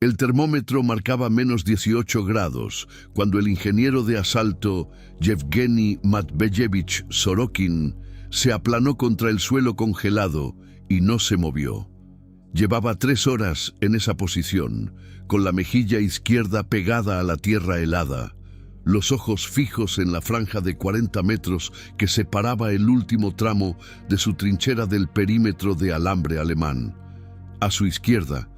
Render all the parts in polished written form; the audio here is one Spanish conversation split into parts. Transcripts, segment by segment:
El termómetro marcaba -18 grados cuando el ingeniero de asalto Yevgeny Matveyevich Sorokin se aplanó contra el suelo congelado y no se movió. Llevaba 3 horas en esa posición, con la mejilla izquierda pegada a la tierra helada, los ojos fijos en la franja de 40 metros que separaba el último tramo de su trinchera del perímetro de alambre alemán. A su izquierda,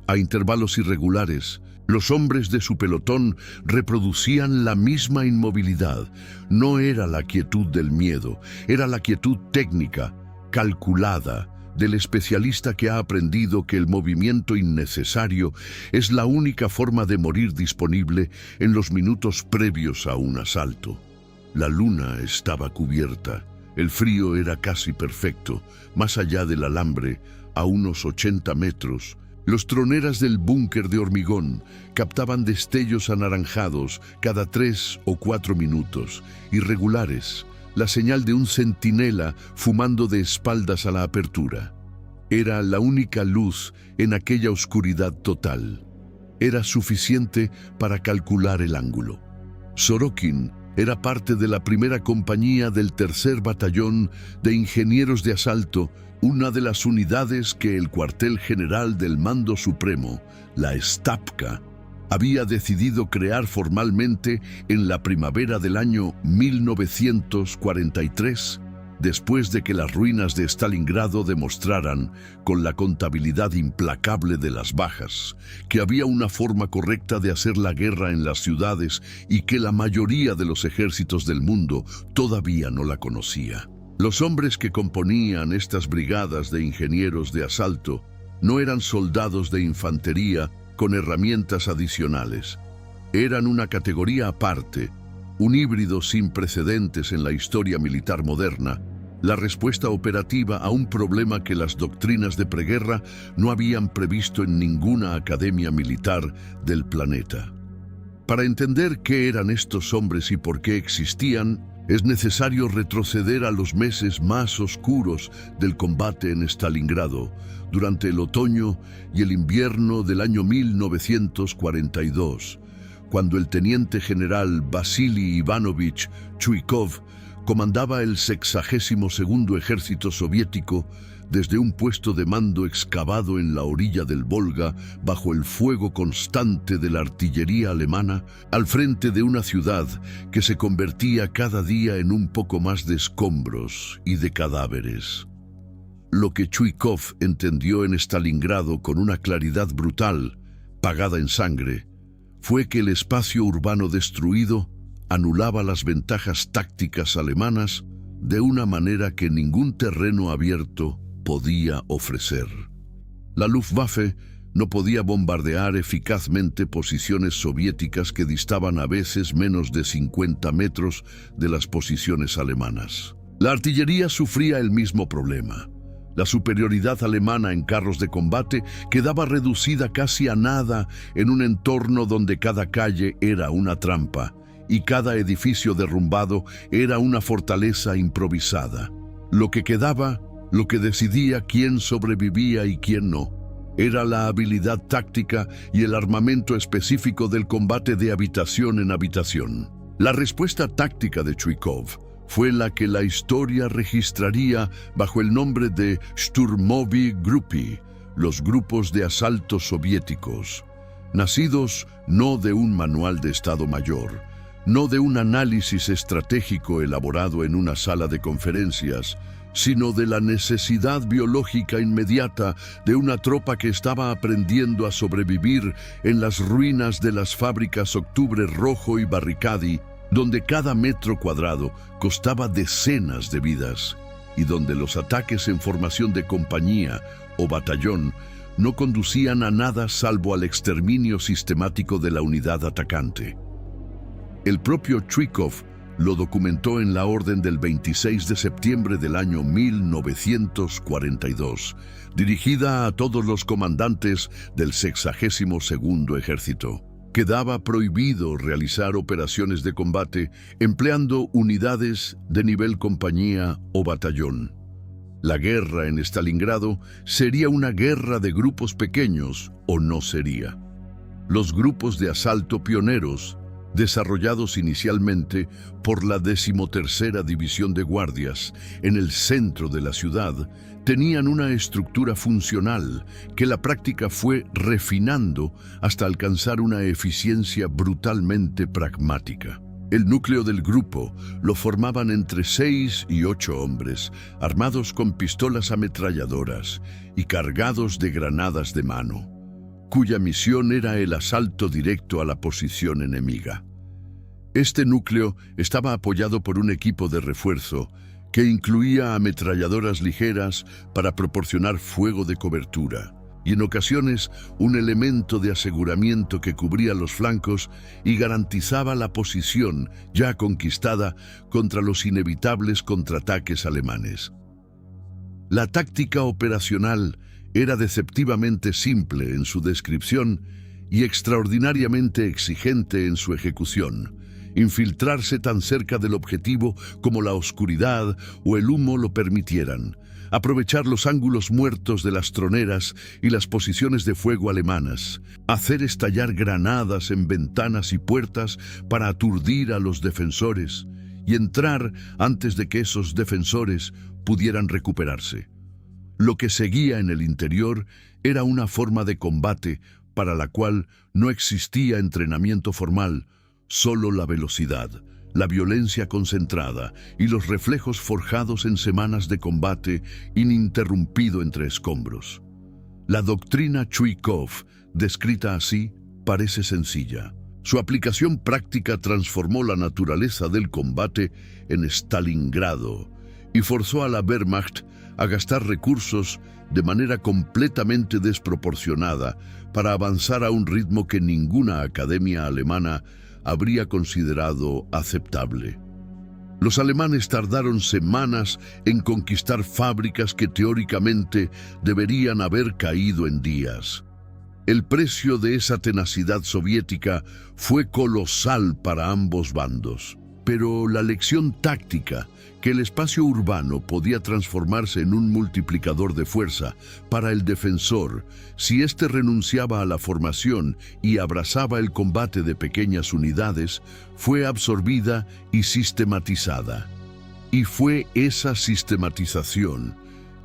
a intervalos irregulares, los hombres de su pelotón reproducían la misma inmovilidad. No era la quietud del miedo, era la quietud técnica, calculada, del especialista que ha aprendido que el movimiento innecesario es la única forma de morir disponible en los minutos previos a un asalto. La luna estaba cubierta, el frío era casi perfecto, más allá del alambre, a unos 80 metros, los troneras del búnker de hormigón captaban destellos anaranjados cada 3 o 4 minutos, irregulares, la señal de un centinela fumando de espaldas a la apertura. Era la única luz en aquella oscuridad total. Era suficiente para calcular el ángulo. Sorokin era parte de la primera compañía del 3er Batallón de Ingenieros de Asalto, una de las unidades que el cuartel general del Mando Supremo, la Stavka, había decidido crear formalmente en la primavera del año 1943, después de que las ruinas de Stalingrado demostraran, con la contabilidad implacable de las bajas, que había una forma correcta de hacer la guerra en las ciudades y que la mayoría de los ejércitos del mundo todavía no la conocía. Los hombres que componían estas brigadas de ingenieros de asalto no eran soldados de infantería con herramientas adicionales. Eran una categoría aparte, un híbrido sin precedentes en la historia militar moderna, la respuesta operativa a un problema que las doctrinas de preguerra no habían previsto en ninguna academia militar del planeta. Para entender qué eran estos hombres y por qué existían, es necesario retroceder a los meses más oscuros del combate en Stalingrado, durante el otoño y el invierno del año 1942, cuando el teniente general Vasily Ivanovich Chuikov comandaba el 62º Ejército Soviético desde un puesto de mando excavado en la orilla del Volga bajo el fuego constante de la artillería alemana, al frente de una ciudad que se convertía cada día en un poco más de escombros y de cadáveres. Lo que Chuikov entendió en Stalingrado con una claridad brutal, pagada en sangre, fue que el espacio urbano destruido anulaba las ventajas tácticas alemanas de una manera que ningún terreno abierto podía ofrecer. La Luftwaffe no podía bombardear eficazmente posiciones soviéticas que distaban a veces menos de 50 metros de las posiciones alemanas. La artillería sufría el mismo problema. La superioridad alemana en carros de combate quedaba reducida casi a nada en un entorno donde cada calle era una trampa y cada edificio derrumbado era una fortaleza improvisada. Lo que quedaba, lo que decidía quién sobrevivía y quién no, era la habilidad táctica y el armamento específico del combate de habitación en habitación. La respuesta táctica de Chuikov fue la que la historia registraría bajo el nombre de Shturmovy Gruppi, los grupos de asalto soviéticos, nacidos no de un manual de Estado Mayor, no de un análisis estratégico elaborado en una sala de conferencias, sino de la necesidad biológica inmediata de una tropa que estaba aprendiendo a sobrevivir en las ruinas de las fábricas Octubre Rojo y Barricadi, donde cada metro cuadrado costaba decenas de vidas y donde los ataques en formación de compañía o batallón no conducían a nada salvo al exterminio sistemático de la unidad atacante. El propio Chuikov lo documentó en la orden del 26 de septiembre del año 1942, dirigida a todos los comandantes del 62º Ejército. Quedaba prohibido realizar operaciones de combate empleando unidades de nivel compañía o batallón. La guerra en Stalingrado sería una guerra de grupos pequeños o no sería. Los grupos de asalto pioneros, desarrollados inicialmente por la 13ª División de Guardias en el centro de la ciudad, tenían una estructura funcional que la práctica fue refinando hasta alcanzar una eficiencia brutalmente pragmática. El núcleo del grupo lo formaban entre 6 y 8 hombres, armados con pistolas ametralladoras y cargados de granadas de mano, cuya misión era el asalto directo a la posición enemiga. Este núcleo estaba apoyado por un equipo de refuerzo que incluía ametralladoras ligeras para proporcionar fuego de cobertura, y en ocasiones un elemento de aseguramiento que cubría los flancos y garantizaba la posición ya conquistada contra los inevitables contraataques alemanes. La táctica operacional era deceptivamente simple en su descripción y extraordinariamente exigente en su ejecución. Infiltrarse tan cerca del objetivo como la oscuridad o el humo lo permitieran, aprovechar los ángulos muertos de las troneras y las posiciones de fuego alemanas, hacer estallar granadas en ventanas y puertas para aturdir a los defensores y entrar antes de que esos defensores pudieran recuperarse. Lo que seguía en el interior era una forma de combate para la cual no existía entrenamiento formal, solo la velocidad, la violencia concentrada y los reflejos forjados en semanas de combate ininterrumpido entre escombros. La doctrina Chuikov, descrita así, parece sencilla. Su aplicación práctica transformó la naturaleza del combate en Stalingrado y forzó a la Wehrmacht a gastar recursos de manera completamente desproporcionada para avanzar a un ritmo que ninguna academia alemana habría considerado aceptable. Los alemanes tardaron semanas en conquistar fábricas que teóricamente deberían haber caído en días. El precio de esa tenacidad soviética fue colosal para ambos bandos. Pero la lección táctica, que el espacio urbano podía transformarse en un multiplicador de fuerza para el defensor si éste renunciaba a la formación y abrazaba el combate de pequeñas unidades, fue absorbida y sistematizada. Y fue esa sistematización,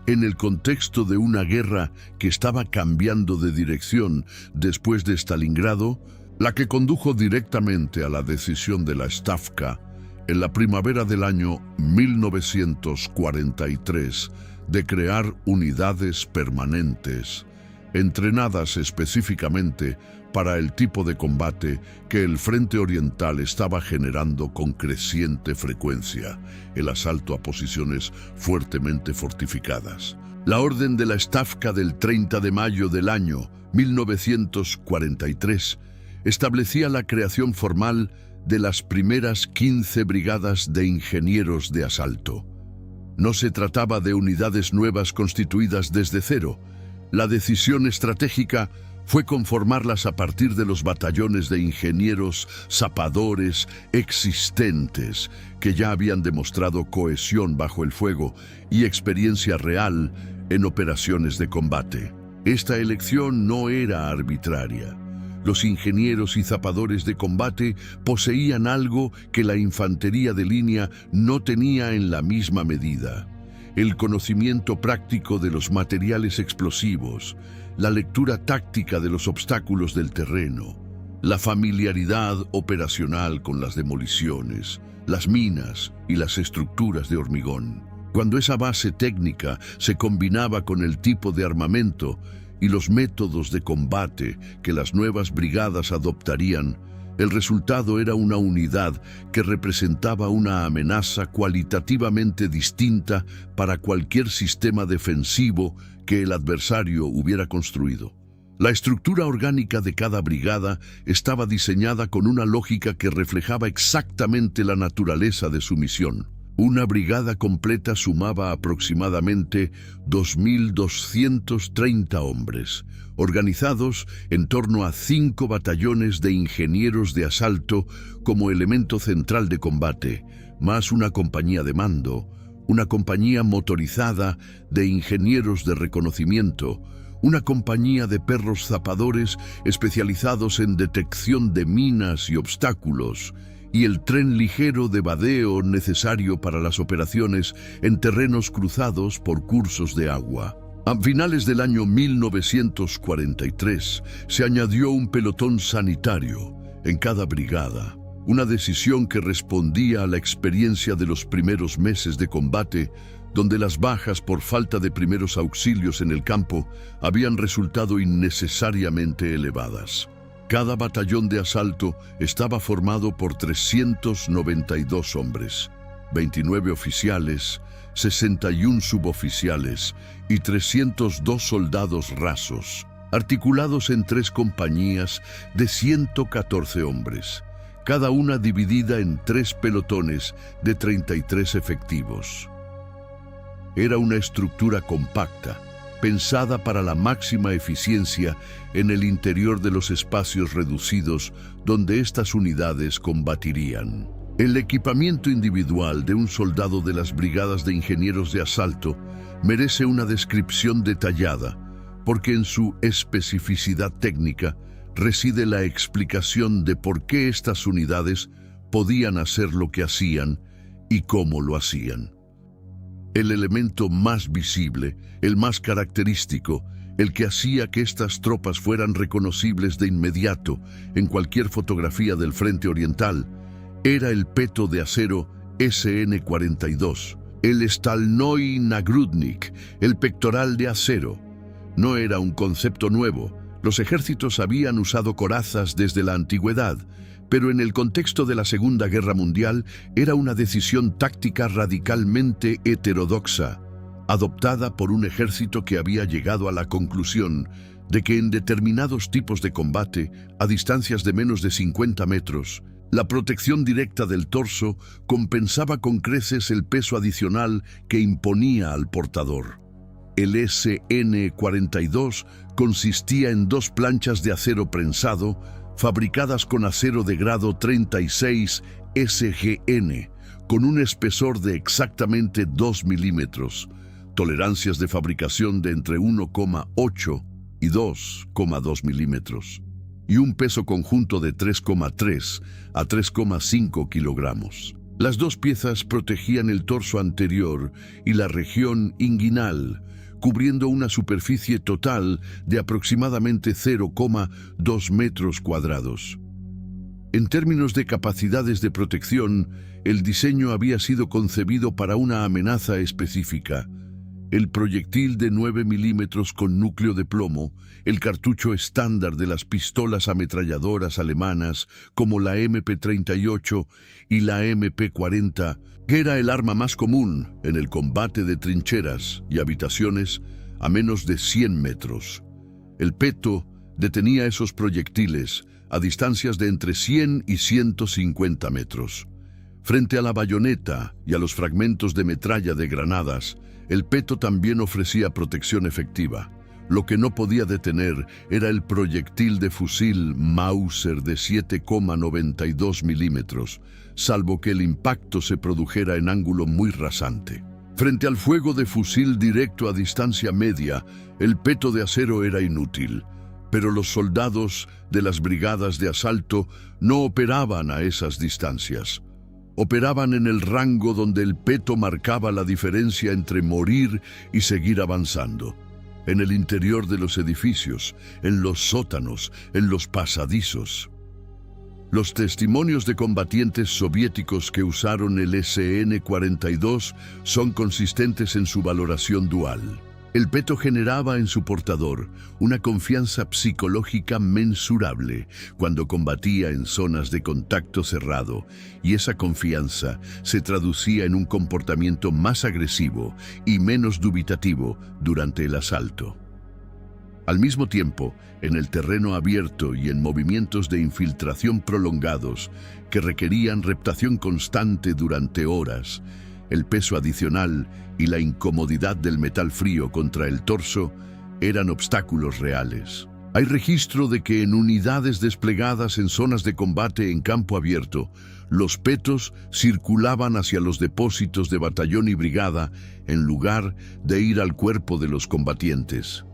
en el contexto de una guerra que estaba cambiando de dirección después de Stalingrado, la que condujo directamente a la decisión de la Stavka en la primavera del año 1943 de crear unidades permanentes, entrenadas específicamente para el tipo de combate que el Frente Oriental estaba generando con creciente frecuencia, el asalto a posiciones fuertemente fortificadas. La orden de la Stavka del 30 de mayo del año 1943 establecía la creación formal de las primeras 15 brigadas de ingenieros de asalto. No se trataba de unidades nuevas constituidas desde cero. La decisión estratégica fue conformarlas a partir de los batallones de ingenieros zapadores existentes que ya habían demostrado cohesión bajo el fuego y experiencia real en operaciones de combate. Esta elección no era arbitraria. Los ingenieros y zapadores de combate poseían algo que la infantería de línea no tenía en la misma medida: el conocimiento práctico de los materiales explosivos, la lectura táctica de los obstáculos del terreno, la familiaridad operacional con las demoliciones, las minas y las estructuras de hormigón. Cuando esa base técnica se combinaba con el tipo de armamento y los métodos de combate que las nuevas brigadas adoptarían, el resultado era una unidad que representaba una amenaza cualitativamente distinta para cualquier sistema defensivo que el adversario hubiera construido. La estructura orgánica de cada brigada estaba diseñada con una lógica que reflejaba exactamente la naturaleza de su misión. Una brigada completa sumaba aproximadamente 2.230 hombres, organizados en torno a 5 batallones de ingenieros de asalto como elemento central de combate, más una compañía de mando, una compañía motorizada de ingenieros de reconocimiento, una compañía de perros zapadores especializados en detección de minas y obstáculos, y el tren ligero de vadeo necesario para las operaciones en terrenos cruzados por cursos de agua. A finales del año 1943 se añadió un pelotón sanitario en cada brigada, una decisión que respondía a la experiencia de los primeros meses de combate, donde las bajas por falta de primeros auxilios en el campo habían resultado innecesariamente elevadas. Cada batallón de asalto estaba formado por 392 hombres, 29 oficiales, 61 suboficiales y 302 soldados rasos, articulados en 3 compañías de 114 hombres, cada una dividida en 3 pelotones de 33 efectivos. Era una estructura compacta, pensada para la máxima eficiencia en el interior de los espacios reducidos donde estas unidades combatirían. El equipamiento individual de un soldado de las brigadas de ingenieros de asalto merece una descripción detallada, porque en su especificidad técnica reside la explicación de por qué estas unidades podían hacer lo que hacían y cómo lo hacían. El elemento más visible, el más característico, el que hacía que estas tropas fueran reconocibles de inmediato en cualquier fotografía del frente oriental, era el peto de acero SN-42, el Stalnoy Nagrudnik, el pectoral de acero. No era un concepto nuevo. Los ejércitos habían usado corazas desde la antigüedad, pero en el contexto de la Segunda Guerra Mundial era una decisión táctica radicalmente heterodoxa, adoptada por un ejército que había llegado a la conclusión de que en determinados tipos de combate, a distancias de menos de 50 metros, la protección directa del torso compensaba con creces el peso adicional que imponía al portador. El SN-42 consistía en 2 planchas de acero prensado fabricadas con acero de grado 36 SGN, con un espesor de exactamente 2 milímetros, tolerancias de fabricación de entre 1,8 y 2,2 milímetros, y un peso conjunto de 3,3 a 3,5 kilogramos. Las 2 piezas protegían el torso anterior y la región inguinal, cubriendo una superficie total de aproximadamente 0,2 metros cuadrados. En términos de capacidades de protección, el diseño había sido concebido para una amenaza específica: el proyectil de 9 milímetros con núcleo de plomo, el cartucho estándar de las pistolas ametralladoras alemanas como la MP-38 y la MP-40, que era el arma más común en el combate de trincheras y habitaciones a menos de 100 metros. El peto detenía esos proyectiles a distancias de entre 100 y 150 metros. Frente a la bayoneta y a los fragmentos de metralla de granadas, el peto también ofrecía protección efectiva. Lo que no podía detener era el proyectil de fusil Mauser de 7,92 milímetros, salvo que el impacto se produjera en ángulo muy rasante. Frente al fuego de fusil directo a distancia media, el peto de acero era inútil, pero los soldados de las brigadas de asalto no operaban a esas distancias. Operaban en el rango donde el peto marcaba la diferencia entre morir y seguir avanzando. En el interior de los edificios, en los sótanos, en los pasadizos. Los testimonios de combatientes soviéticos que usaron el SN-42 son consistentes en su valoración dual. El peto generaba en su portador una confianza psicológica mensurable cuando combatía en zonas de contacto cerrado, y esa confianza se traducía en un comportamiento más agresivo y menos dubitativo durante el asalto. Al mismo tiempo, en el terreno abierto y en movimientos de infiltración prolongados que requerían reptación constante durante horas, el peso adicional y la incomodidad del metal frío contra el torso eran obstáculos reales. Hay registro de que en unidades desplegadas en zonas de combate en campo abierto, los petos circulaban hacia los depósitos de batallón y brigada en lugar de ir al cuerpo de los combatientes.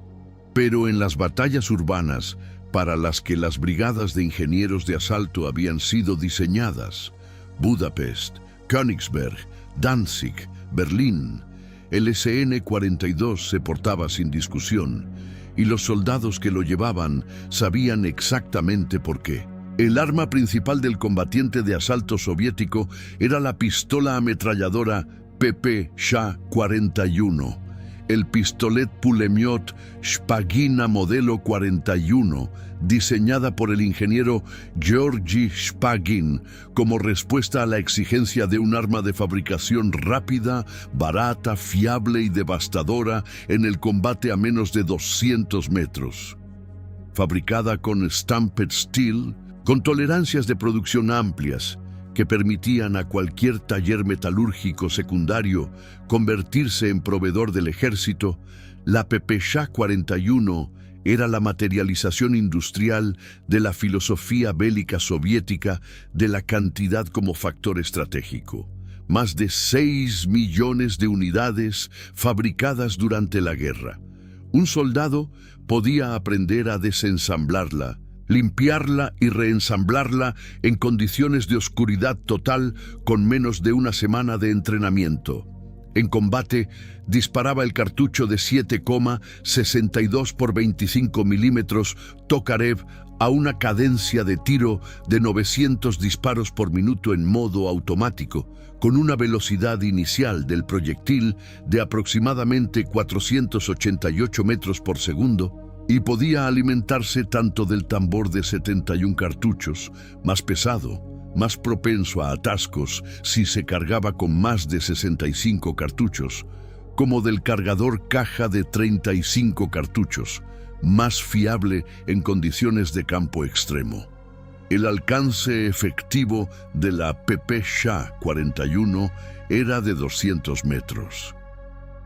Pero en las batallas urbanas, para las que las brigadas de ingenieros de asalto habían sido diseñadas, Budapest, Königsberg, Danzig, Berlín, el SN-42 se portaba sin discusión, y los soldados que lo llevaban sabían exactamente por qué. El arma principal del combatiente de asalto soviético era la pistola ametralladora PP-SHA-41, el pistolet Pulemiot Shpagina modelo 41, diseñada por el ingeniero Georgy Shpagin como respuesta a la exigencia de un arma de fabricación rápida, barata, fiable y devastadora en el combate a menos de 200 metros. Fabricada con stamped steel, con tolerancias de producción amplias, que permitían a cualquier taller metalúrgico secundario convertirse en proveedor del ejército, la PP-SHA-41 era la materialización industrial de la filosofía bélica soviética de la cantidad como factor estratégico. Más de 6 millones de unidades fabricadas durante la guerra. Un soldado podía aprender a desensamblarla, limpiarla y reensamblarla en condiciones de oscuridad total con menos de una semana de entrenamiento. En combate, disparaba el cartucho de 7,62 por 25 milímetros Tokarev a una cadencia de tiro de 900 disparos por minuto en modo automático, con una velocidad inicial del proyectil de aproximadamente 488 metros por segundo, y podía alimentarse tanto del tambor de 71 cartuchos, más pesado, más propenso a atascos si se cargaba con más de 65 cartuchos, como del cargador caja de 35 cartuchos, más fiable en condiciones de campo extremo. El alcance efectivo de la PP-SHA-41 era de 200 metros.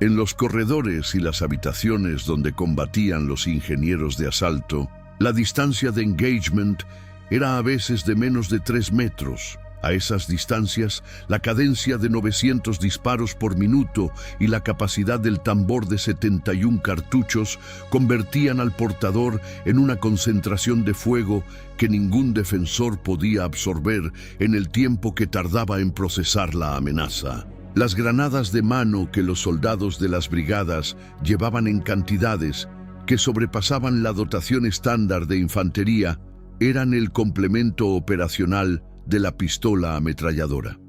En los corredores y las habitaciones donde combatían los ingenieros de asalto, la distancia de engagement era a veces de menos de 3 metros. A esas distancias, la cadencia de 900 disparos por minuto y la capacidad del tambor de 71 cartuchos convertían al portador en una concentración de fuego que ningún defensor podía absorber en el tiempo que tardaba en procesar la amenaza. Las granadas de mano que los soldados de las brigadas llevaban en cantidades que sobrepasaban la dotación estándar de infantería eran el complemento operacional de la pistola ametralladora.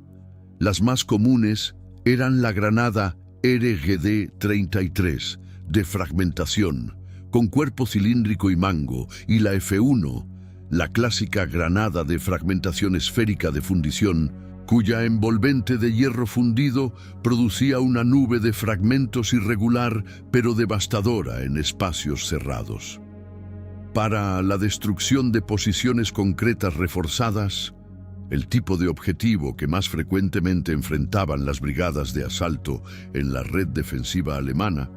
Las más comunes eran la granada RGD-33 de fragmentación, con cuerpo cilíndrico y mango, y la F1, la clásica granada de fragmentación esférica de fundición, cuya envolvente de hierro fundido producía una nube de fragmentos irregular pero devastadora en espacios cerrados. Para la destrucción de posiciones concretas reforzadas, el tipo de objetivo que más frecuentemente enfrentaban las brigadas de asalto en la red defensiva alemana,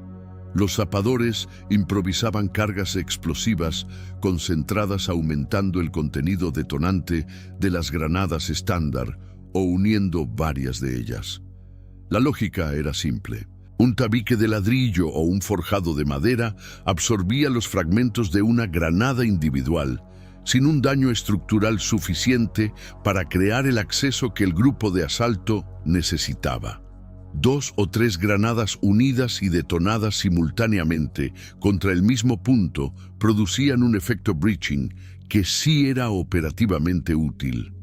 los zapadores improvisaban cargas explosivas concentradas aumentando el contenido detonante de las granadas estándar o uniendo varias de ellas. La lógica era simple. Un tabique de ladrillo o un forjado de madera absorbía los fragmentos de una granada individual, sin un daño estructural suficiente para crear el acceso que el grupo de asalto necesitaba. 2 o 3 granadas unidas y detonadas simultáneamente contra el mismo punto producían un efecto breaching que sí era operativamente útil.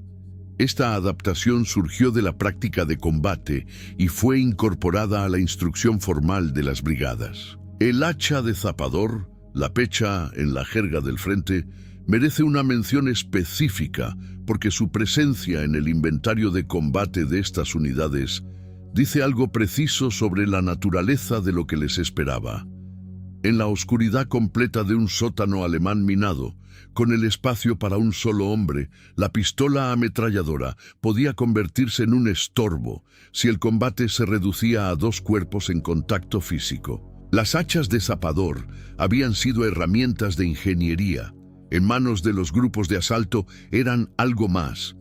Esta adaptación surgió de la práctica de combate y fue incorporada a la instrucción formal de las brigadas. El hacha de zapador, la pecha en la jerga del frente, merece una mención específica porque su presencia en el inventario de combate de estas unidades dice algo preciso sobre la naturaleza de lo que les esperaba. En la oscuridad completa de un sótano alemán minado, con el espacio para un solo hombre, la pistola ametralladora podía convertirse en un estorbo si el combate se reducía a 2 cuerpos en contacto físico. Las hachas de zapador habían sido herramientas de ingeniería. En manos de los grupos de asalto eran algo más.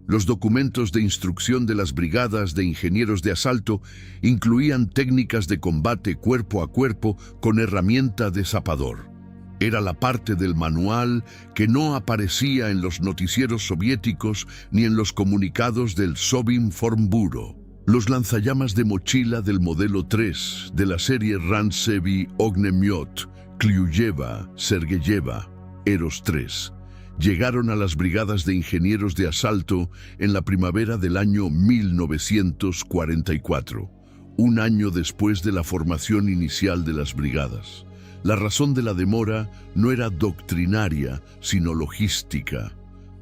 Los documentos de instrucción de las brigadas de ingenieros de asalto incluían técnicas de combate cuerpo a cuerpo con herramienta de zapador. Era la parte del manual que no aparecía en los noticieros soviéticos ni en los comunicados del Sovinformbureau. Los lanzallamas de mochila del modelo 3 de la serie Rantsevy Ognemiot, Klyuyeva, Sergeyeva, Eros 3, llegaron a las brigadas de ingenieros de asalto en la primavera del año 1944, un año después de la formación inicial de las brigadas. La razón de la demora no era doctrinaria, sino logística.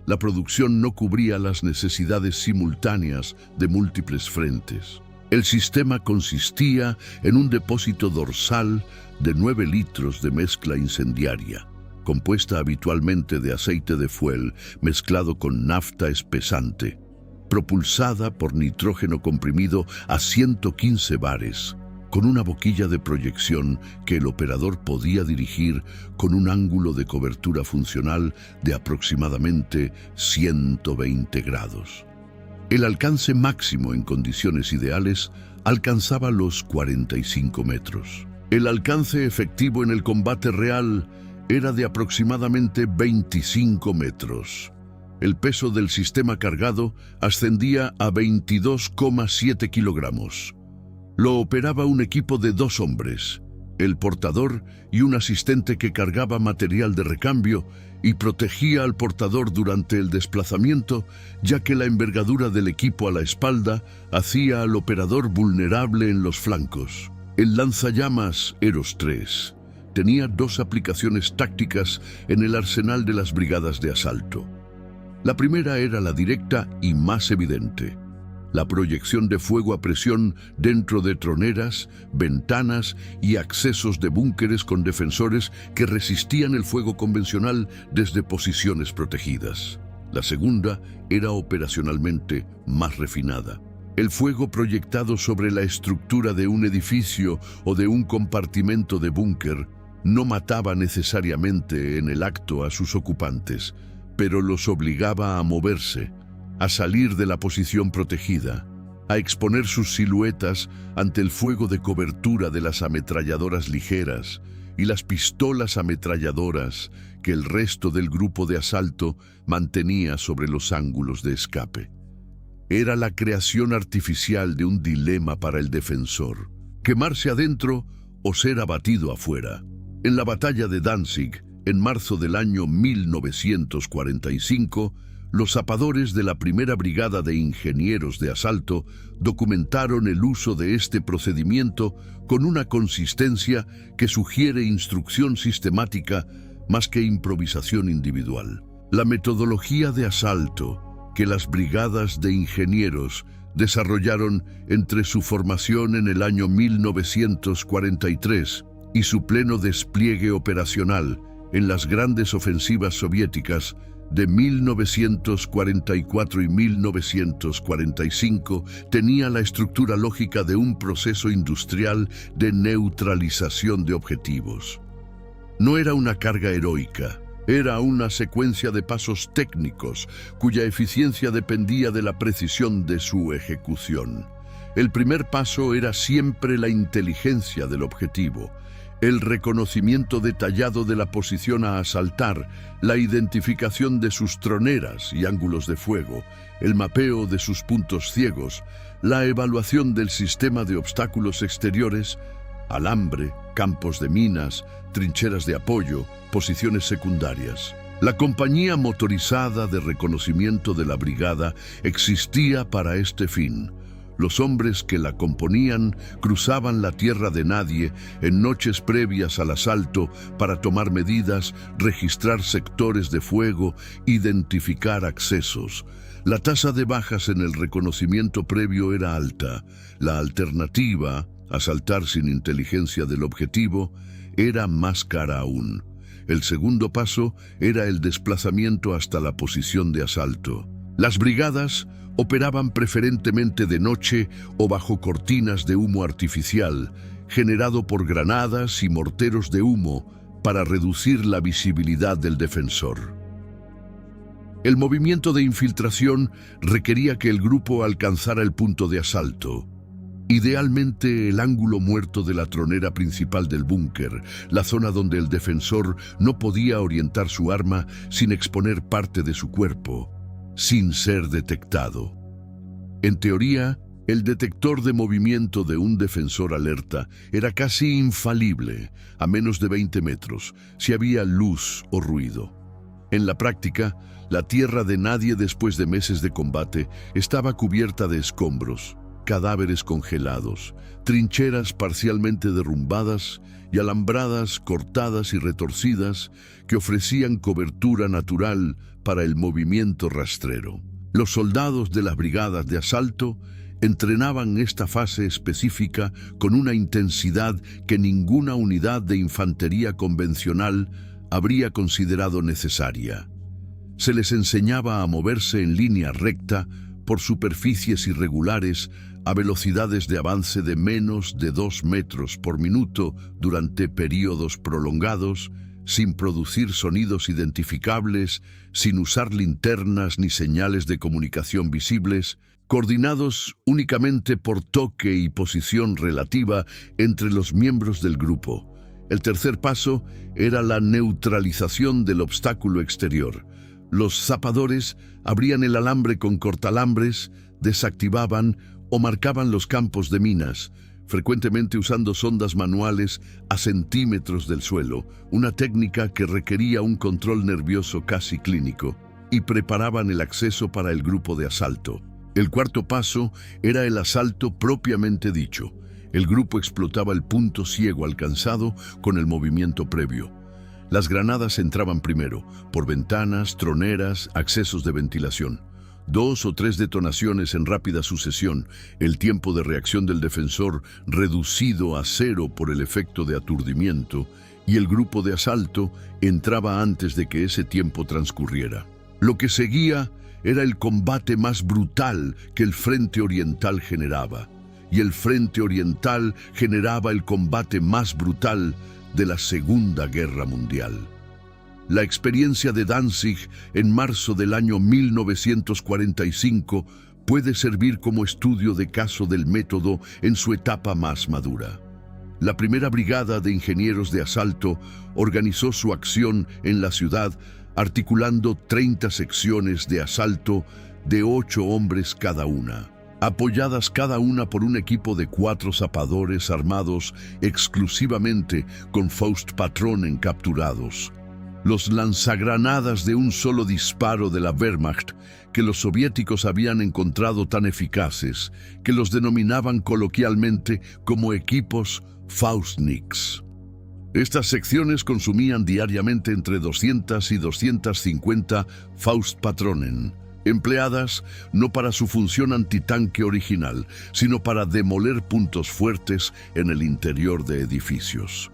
La producción no cubría las necesidades simultáneas de múltiples frentes. El sistema consistía en un depósito dorsal de 9 litros de mezcla incendiaria, compuesta habitualmente de aceite de fuel mezclado con nafta espesante, propulsada por nitrógeno comprimido a 115 bares, con una boquilla de proyección que el operador podía dirigir con un ángulo de cobertura funcional de aproximadamente 120 grados. El alcance máximo en condiciones ideales alcanzaba los 45 metros. El alcance efectivo en el combate real era de aproximadamente 25 metros. El peso del sistema cargado ascendía a 22,7 kilogramos. Lo operaba un equipo de 2 hombres, el portador y un asistente que cargaba material de recambio y protegía al portador durante el desplazamiento, ya que la envergadura del equipo a la espalda hacía al operador vulnerable en los flancos. El lanzallamas Eros 3 tenía 2 aplicaciones tácticas en el arsenal de las brigadas de asalto. La primera era la directa y más evidente: la proyección de fuego a presión dentro de troneras, ventanas y accesos de búnkeres con defensores que resistían el fuego convencional desde posiciones protegidas. La segunda era operacionalmente más refinada: el fuego proyectado sobre la estructura de un edificio o de un compartimento de búnker no mataba necesariamente en el acto a sus ocupantes, pero los obligaba a moverse, a salir de la posición protegida, a exponer sus siluetas ante el fuego de cobertura de las ametralladoras ligeras y las pistolas ametralladoras que el resto del grupo de asalto mantenía sobre los ángulos de escape. Era la creación artificial de un dilema para el defensor: quemarse adentro o ser abatido afuera. En la batalla de Danzig, en marzo del año 1945, los zapadores de la primera brigada de ingenieros de asalto documentaron el uso de este procedimiento con una consistencia que sugiere instrucción sistemática más que improvisación individual. La metodología de asalto que las brigadas de ingenieros desarrollaron entre su formación en el año 1943 y su pleno despliegue operacional en las grandes ofensivas soviéticas de 1944 y 1945 tenía la estructura lógica de un proceso industrial de neutralización de objetivos. No era una carga heroica, era una secuencia de pasos técnicos cuya eficiencia dependía de la precisión de su ejecución. El primer paso era siempre la inteligencia del objetivo, el reconocimiento detallado de la posición a asaltar, la identificación de sus troneras y ángulos de fuego, el mapeo de sus puntos ciegos, la evaluación del sistema de obstáculos exteriores, alambre, campos de minas, trincheras de apoyo, posiciones secundarias. La compañía motorizada de reconocimiento de la brigada existía para este fin. Los hombres que la componían cruzaban la tierra de nadie en noches previas al asalto para tomar medidas, registrar sectores de fuego, identificar accesos. La tasa de bajas en el reconocimiento previo era alta. La alternativa, asaltar sin inteligencia del objetivo, era más cara aún. El segundo paso era el desplazamiento hasta la posición de asalto. Las brigadas operaban preferentemente de noche o bajo cortinas de humo artificial, generado por granadas y morteros de humo para reducir la visibilidad del defensor. El movimiento de infiltración requería que el grupo alcanzara el punto de asalto. Idealmente el ángulo muerto de la tronera principal del búnker, la zona donde el defensor no podía orientar su arma sin exponer parte de su cuerpo, sin ser detectado. En teoría, el detector de movimiento de un defensor alerta era casi infalible, a menos de 20 metros, si había luz o ruido. En la práctica, la tierra de nadie después de meses de combate estaba cubierta de escombros, cadáveres congelados, trincheras parcialmente derrumbadas y alambradas cortadas y retorcidas que ofrecían cobertura natural para el movimiento rastrero. Los soldados de las brigadas de asalto entrenaban esta fase específica con una intensidad que ninguna unidad de infantería convencional habría considerado necesaria. Se les enseñaba a moverse en línea recta por superficies irregulares a velocidades de avance de menos de 2 metros por minuto durante periodos prolongados, sin producir sonidos identificables, sin usar linternas ni señales de comunicación visibles, coordinados únicamente por toque y posición relativa entre los miembros del grupo. El tercer paso era la neutralización del obstáculo exterior. Los zapadores abrían el alambre con cortalambres, desactivaban o marcaban los campos de minas, frecuentemente usando sondas manuales a centímetros del suelo, una técnica que requería un control nervioso casi clínico, y preparaban el acceso para el grupo de asalto. El cuarto paso era el asalto propiamente dicho. El grupo explotaba el punto ciego alcanzado con el movimiento previo. Las granadas entraban primero, por ventanas, troneras, accesos de ventilación. 2 o 3 detonaciones en rápida sucesión, el tiempo de reacción del defensor reducido a 0 por el efecto de aturdimiento, y el grupo de asalto entraba antes de que ese tiempo transcurriera. Lo que seguía era el combate más brutal que el Frente Oriental generaba, y el Frente Oriental generaba el combate más brutal de la Segunda Guerra Mundial. La experiencia de Danzig en marzo del año 1945 puede servir como estudio de caso del método en su etapa más madura. La primera brigada de ingenieros de asalto organizó su acción en la ciudad articulando 30 secciones de asalto de 8 hombres cada una, apoyadas cada una por un equipo de 4 zapadores armados exclusivamente con Faustpatronen capturados. Los lanzagranadas de un solo disparo de la Wehrmacht, que los soviéticos habían encontrado tan eficaces, que los denominaban coloquialmente como equipos Faustniks. Estas secciones consumían diariamente entre 200 y 250 Faustpatronen, empleadas no para su función antitanque original, sino para demoler puntos fuertes en el interior de edificios.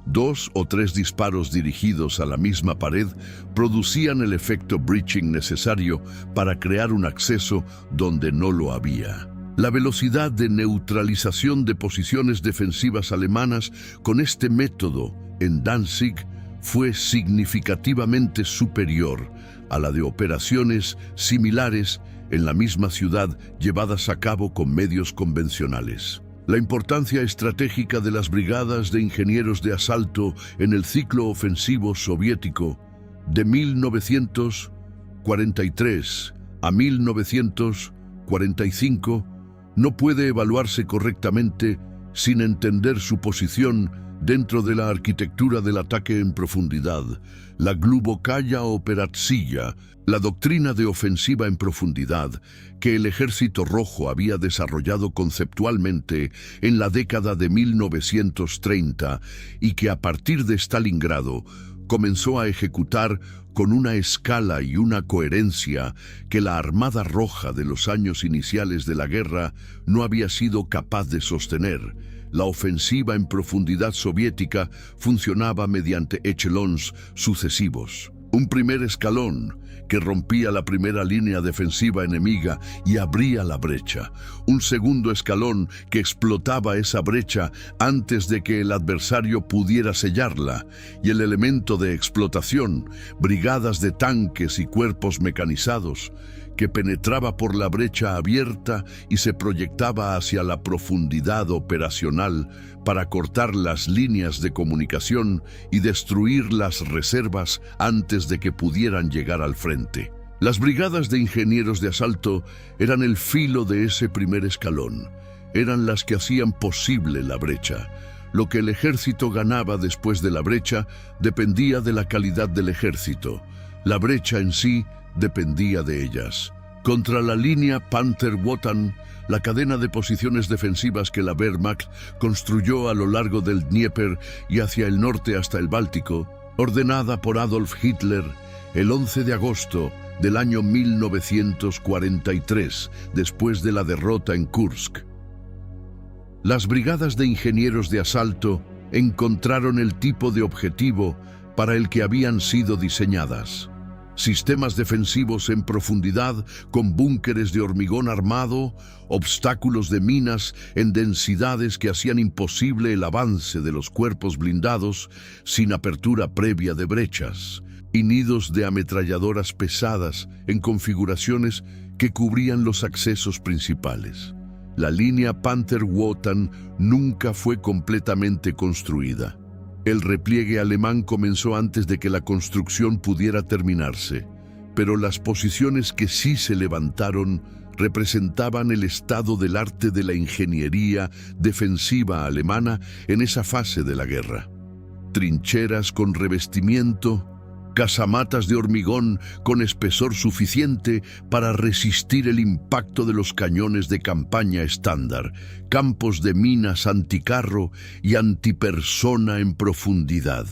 2 o 3 disparos dirigidos a la misma pared producían el efecto breaching necesario para crear un acceso donde no lo había. La velocidad de neutralización de posiciones defensivas alemanas con este método en Danzig fue significativamente superior a la de operaciones similares en la misma ciudad llevadas a cabo con medios convencionales. La importancia estratégica de las brigadas de ingenieros de asalto en el ciclo ofensivo soviético de 1943 a 1945 no puede evaluarse correctamente sin entender su posición dentro de la arquitectura del ataque en profundidad, la Glubokaya Operatsiya, la doctrina de ofensiva en profundidad que el Ejército Rojo había desarrollado conceptualmente en la década de 1930 y que a partir de Stalingrado comenzó a ejecutar con una escala y una coherencia que la Armada Roja de los años iniciales de la guerra no había sido capaz de sostener. La ofensiva en profundidad soviética funcionaba mediante echelons sucesivos. Un primer escalón, que rompía la primera línea defensiva enemiga y abría la brecha. Un segundo escalón que explotaba esa brecha antes de que el adversario pudiera sellarla. Y el elemento de explotación, brigadas de tanques y cuerpos mecanizados, que penetraba por la brecha abierta y se proyectaba hacia la profundidad operacional para cortar las líneas de comunicación y destruir las reservas antes de que pudieran llegar al frente. Las brigadas de ingenieros de asalto eran el filo de ese primer escalón. Eran las que hacían posible la brecha. Lo que el ejército ganaba después de la brecha dependía de la calidad del ejército. La brecha en sí dependía de ellas. Contra la línea Panther-Wotan, la cadena de posiciones defensivas que la Wehrmacht construyó a lo largo del Dnieper y hacia el norte hasta el Báltico, ordenada por Adolf Hitler el 11 de agosto del año 1943, después de la derrota en Kursk. Las brigadas de ingenieros de asalto encontraron el tipo de objetivo para el que habían sido diseñadas. Sistemas defensivos en profundidad con búnkeres de hormigón armado, obstáculos de minas en densidades que hacían imposible el avance de los cuerpos blindados sin apertura previa de brechas, y nidos de ametralladoras pesadas en configuraciones que cubrían los accesos principales. La línea Panther-Wotan nunca fue completamente construida. El repliegue alemán comenzó antes de que la construcción pudiera terminarse, pero las posiciones que sí se levantaron representaban el estado del arte de la ingeniería defensiva alemana en esa fase de la guerra. Trincheras con revestimiento, casamatas de hormigón con espesor suficiente para resistir el impacto de los cañones de campaña estándar, campos de minas anticarro y antipersona en profundidad,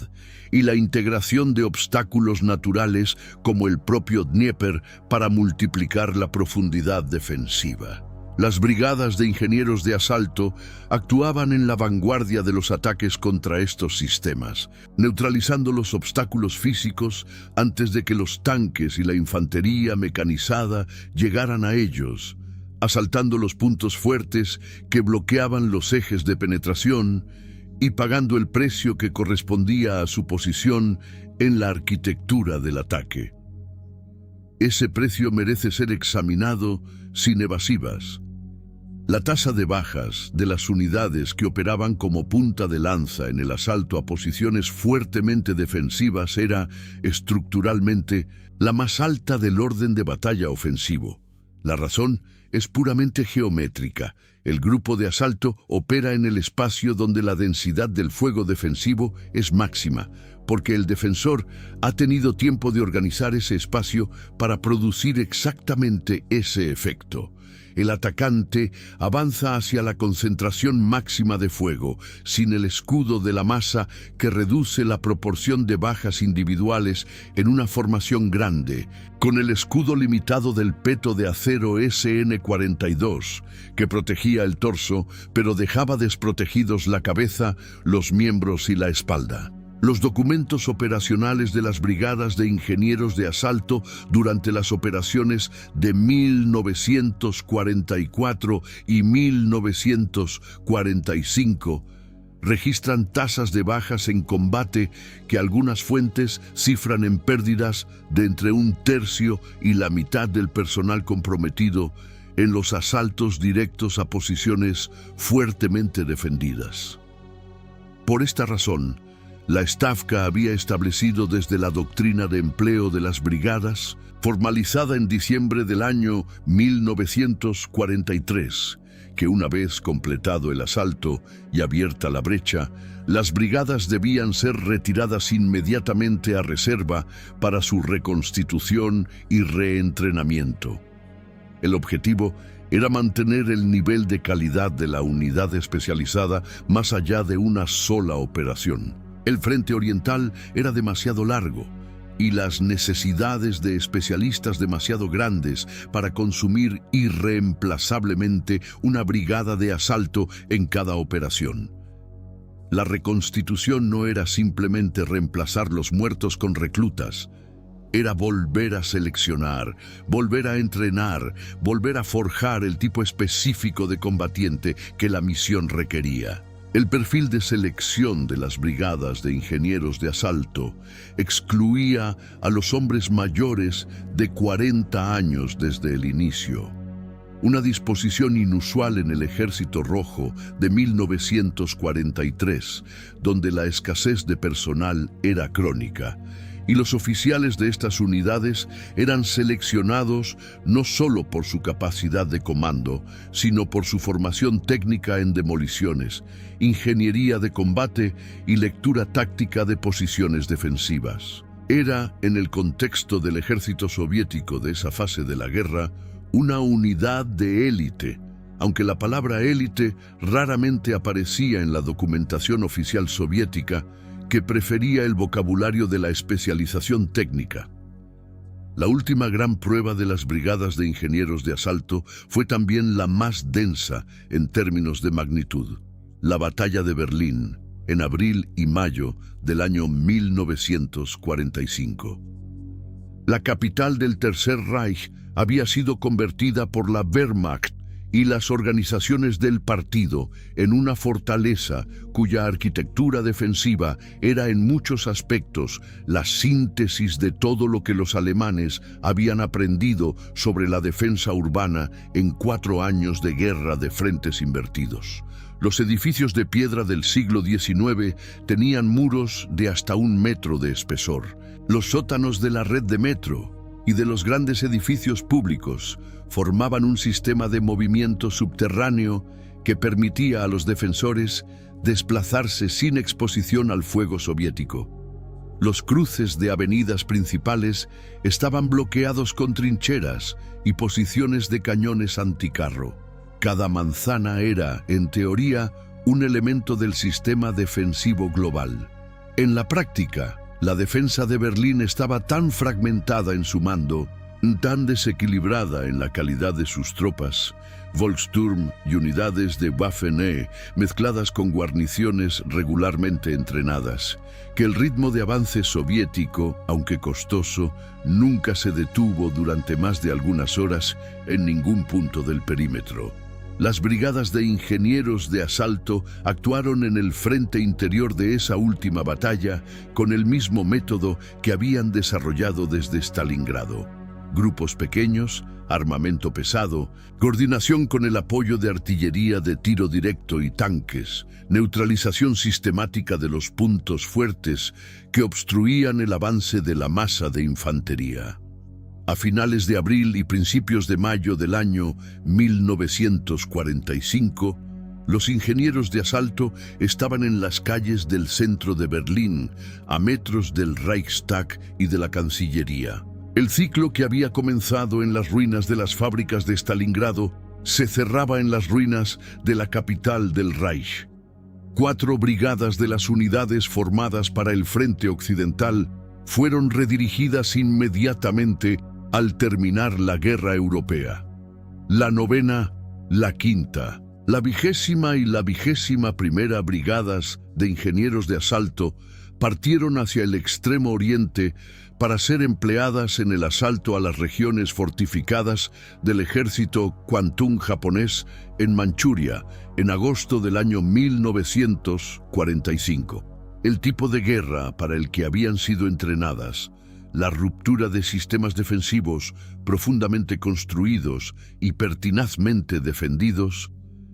y la integración de obstáculos naturales como el propio Dnieper para multiplicar la profundidad defensiva. Las brigadas de ingenieros de asalto actuaban en la vanguardia de los ataques contra estos sistemas, neutralizando los obstáculos físicos antes de que los tanques y la infantería mecanizada llegaran a ellos, asaltando los puntos fuertes que bloqueaban los ejes de penetración y pagando el precio que correspondía a su posición en la arquitectura del ataque. Ese precio merece ser examinado sin evasivas. La tasa de bajas de las unidades que operaban como punta de lanza en el asalto a posiciones fuertemente defensivas era, estructuralmente, la más alta del orden de batalla ofensivo. La razón es puramente geométrica. El grupo de asalto opera en el espacio donde la densidad del fuego defensivo es máxima, porque el defensor ha tenido tiempo de organizar ese espacio para producir exactamente ese efecto. El atacante avanza hacia la concentración máxima de fuego, sin el escudo de la masa que reduce la proporción de bajas individuales en una formación grande, con el escudo limitado del peto de acero SN-42, que protegía el torso, pero dejaba desprotegidos la cabeza, los miembros y la espalda. Los documentos operacionales de las brigadas de ingenieros de asalto durante las operaciones de 1944 y 1945 registran tasas de bajas en combate que algunas fuentes cifran en pérdidas de entre 1/3 y la mitad del personal comprometido en los asaltos directos a posiciones fuertemente defendidas. Por esta razón, la Stavka había establecido desde la doctrina de empleo de las brigadas, formalizada en diciembre del año 1943, que una vez completado el asalto y abierta la brecha, las brigadas debían ser retiradas inmediatamente a reserva para su reconstitución y reentrenamiento. El objetivo era mantener el nivel de calidad de la unidad especializada más allá de una sola operación. El frente oriental era demasiado largo y las necesidades de especialistas demasiado grandes para consumir irreemplazablemente una brigada de asalto en cada operación. La reconstitución no era simplemente reemplazar los muertos con reclutas, era volver a seleccionar, volver a entrenar, volver a forjar el tipo específico de combatiente que la misión requería. El perfil de selección de las brigadas de ingenieros de asalto excluía a los hombres mayores de 40 años desde el inicio. Una disposición inusual en el Ejército Rojo de 1943, donde la escasez de personal era crónica, y los oficiales de estas unidades eran seleccionados no solo por su capacidad de comando, sino por su formación técnica en demoliciones, ingeniería de combate y lectura táctica de posiciones defensivas. Era, en el contexto del ejército soviético de esa fase de la guerra, una unidad de élite, aunque la palabra élite raramente aparecía en la documentación oficial soviética, que prefería el vocabulario de la especialización técnica. La última gran prueba de las brigadas de ingenieros de asalto fue también la más densa en términos de magnitud: la Batalla de Berlín, en abril y mayo del año 1945. La capital del Tercer Reich había sido convertida por la Wehrmacht y las organizaciones del partido en una fortaleza cuya arquitectura defensiva era en muchos aspectos la síntesis de todo lo que los alemanes habían aprendido sobre la defensa urbana en 4 años de guerra de frentes invertidos. Los edificios de piedra del siglo XIX tenían muros de hasta 1 metro de espesor. Los sótanos de la red de metro y de los grandes edificios públicos formaban un sistema de movimiento subterráneo que permitía a los defensores desplazarse sin exposición al fuego soviético. Los cruces de avenidas principales estaban bloqueados con trincheras y posiciones de cañones anticarro. Cada manzana era, en teoría, un elemento del sistema defensivo global. En la práctica, la defensa de Berlín estaba tan fragmentada en su mando, tan desequilibrada en la calidad de sus tropas, Volkssturm y unidades de Waffen-E mezcladas con guarniciones regularmente entrenadas, que el ritmo de avance soviético, aunque costoso, nunca se detuvo durante más de algunas horas en ningún punto del perímetro. Las brigadas de ingenieros de asalto actuaron en el frente interior de esa última batalla con el mismo método que habían desarrollado desde Stalingrado. Grupos pequeños, armamento pesado, coordinación con el apoyo de artillería de tiro directo y tanques, neutralización sistemática de los puntos fuertes que obstruían el avance de la masa de infantería. A finales de abril y principios de mayo del año 1945, los ingenieros de asalto estaban en las calles del centro de Berlín, a metros del Reichstag y de la Cancillería. El ciclo que había comenzado en las ruinas de las fábricas de Stalingrado se cerraba en las ruinas de la capital del Reich. 4 brigadas de las unidades formadas para el frente occidental fueron redirigidas inmediatamente al terminar la guerra europea. La 9ª, la 5ª, la 20ª y la 21ª brigadas de ingenieros de asalto partieron hacia el extremo oriente para ser empleadas en el asalto a las regiones fortificadas del ejército Kwantung japonés en Manchuria en agosto del año 1945. El tipo de guerra para el que habían sido entrenadas, la ruptura de sistemas defensivos profundamente construidos y pertinazmente defendidos,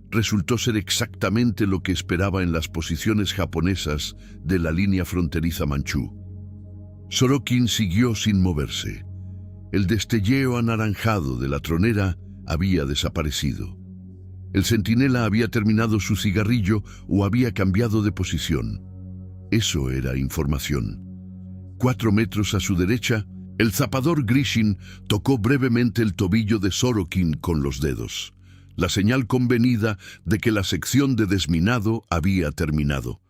resultó ser exactamente lo que esperaba en las posiciones japonesas de la línea fronteriza manchú. Sorokin siguió sin moverse. El destelleo anaranjado de la tronera había desaparecido. El centinela había terminado su cigarrillo o había cambiado de posición. Eso era información. 4 metros a su derecha, el zapador Grishin tocó brevemente el tobillo de Sorokin con los dedos, la señal convenida de que la sección de desminado había terminado.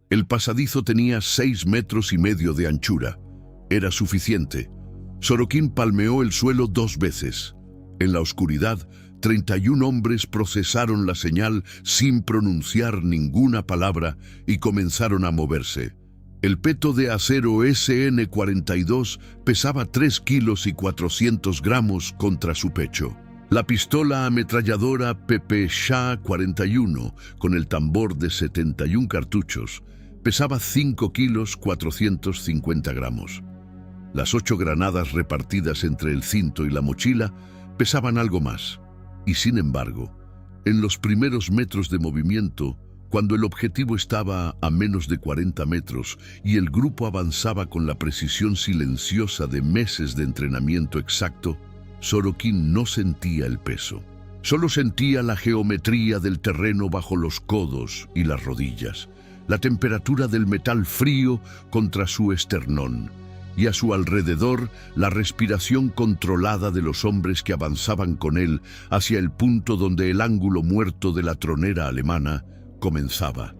El pasadizo tenía 6,5 metros de anchura. Era suficiente. Sorokin palmeó el suelo 2 veces. En la oscuridad, 31 hombres procesaron la señal sin pronunciar ninguna palabra y comenzaron a moverse. El peto de acero SN-42 pesaba 3 kilos y 400 gramos contra su pecho. La pistola ametralladora PPSha-41, con el tambor de 71 cartuchos, pesaba 5 kilos 450 gramos. Las 8 granadas repartidas entre el cinto y la mochila pesaban algo más. Y sin embargo, en los primeros metros de movimiento, cuando el objetivo estaba a menos de 40 metros y el grupo avanzaba con la precisión silenciosa de meses de entrenamiento exacto, Sorokin no sentía el peso. Solo sentía la geometría del terreno bajo los codos y las rodillas, la temperatura del metal frío contra su esternón, y a su alrededor la respiración controlada de los hombres que avanzaban con él hacia el punto donde el ángulo muerto de la tronera alemana comenzaba.